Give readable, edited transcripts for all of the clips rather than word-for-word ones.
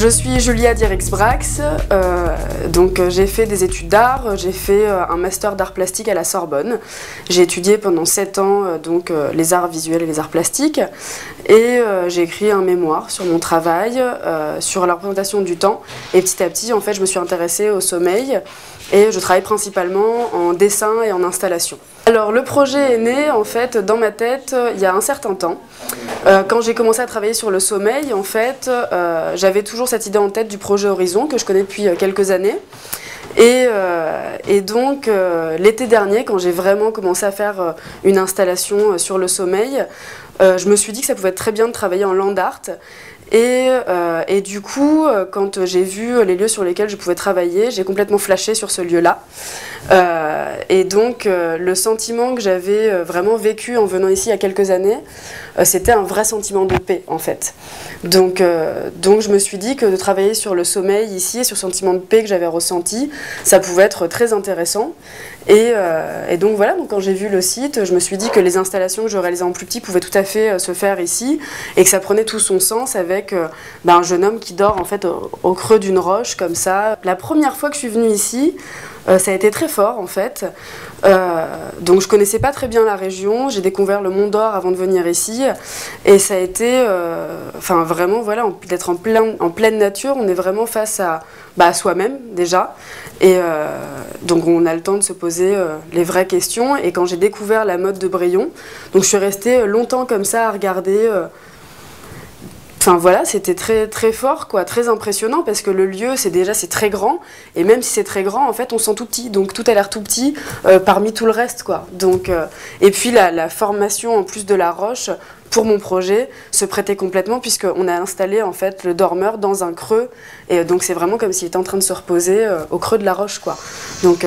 Je suis Julia Dierix-Brax, donc j'ai fait des études d'art, j'ai fait un master d'art plastique à la Sorbonne. J'ai étudié pendant 7 ans les arts visuels et les arts plastiques et j'ai écrit un mémoire sur mon travail, sur la représentation du temps et petit à petit en fait je me suis intéressée au sommeil et je travaille principalement en dessin et en installation. Alors le projet est né en fait dans ma tête il y a un certain temps. Quand j'ai commencé à travailler sur le sommeil, en fait, j'avais toujours cette idée en tête du projet Horizon que je connais depuis quelques années. Et donc l'été dernier, quand j'ai vraiment commencé à faire une installation sur le sommeil, je me suis dit que ça pouvait être très bien de travailler en land art. Et du coup, quand j'ai vu les lieux sur lesquels je pouvais travailler, j'ai complètement flashé sur ce lieu-là. Et donc, le sentiment que j'avais vraiment vécu en venant ici il y a quelques années, c'était un vrai sentiment de paix, en fait. Donc je me suis dit que de travailler sur le sommeil ici et sur le sentiment de paix que j'avais ressenti, ça pouvait être très intéressant. Et donc voilà, donc quand j'ai vu le site, je me suis dit que les installations que je réalisais en plus petit pouvaient tout à fait se faire ici et que ça prenait tout son sens avec un jeune homme qui dort en fait au creux d'une roche comme ça. La première fois que je suis venue ici, ça a été très fort en fait. Donc je connaissais pas très bien la région, j'ai découvert le Mont d'Or avant de venir ici et ça a été vraiment voilà, d'être en pleine nature, on est vraiment face à soi-même déjà et donc on a le temps de se poser les vraies questions et quand j'ai découvert la mode de Brillon, donc je suis restée longtemps comme ça à regarder. Enfin voilà, c'était très très fort, quoi, très impressionnant parce que le lieu, c'est très grand et même si c'est très grand, en fait, on se sent tout petit, donc tout a l'air tout petit parmi tout le reste, quoi. Donc et puis la formation en plus de la roche pour mon projet se prêtait complètement puisqu'on a installé en fait le dormeur dans un creux et donc c'est vraiment comme s'il était en train de se reposer au creux de la roche, quoi. Donc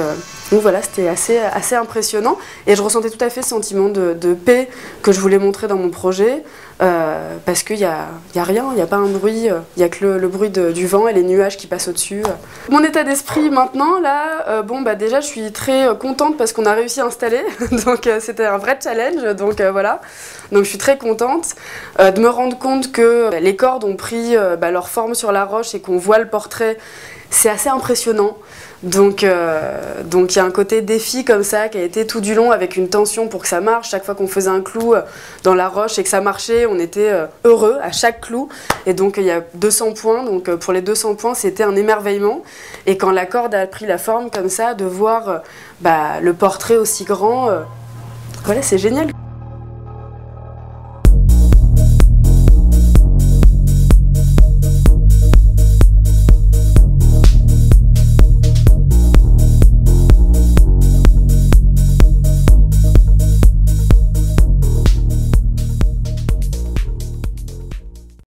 voilà, c'était assez impressionnant et je ressentais tout à fait ce sentiment de paix que je voulais montrer dans mon projet parce qu'il y a rien, il n'y a pas un bruit, il n'y a que le bruit du vent et les nuages qui passent au-dessus. Mon état d'esprit maintenant, là, déjà je suis très contente parce qu'on a réussi à installer, donc c'était un vrai challenge, donc voilà. Donc je suis très contente de me rendre compte que les cordes ont pris leur forme sur la roche et qu'on voit le portrait, c'est assez impressionnant. Donc il y a un côté défi comme ça qui a été tout du long avec une tension pour que ça marche. Chaque fois qu'on faisait un clou dans la roche et que ça marchait, on était heureux à chaque clou. Et donc il y a 200 points, donc pour les 200 points c'était un émerveillement. Et quand la corde a pris la forme comme ça, de voir le portrait aussi grand, voilà, c'est génial.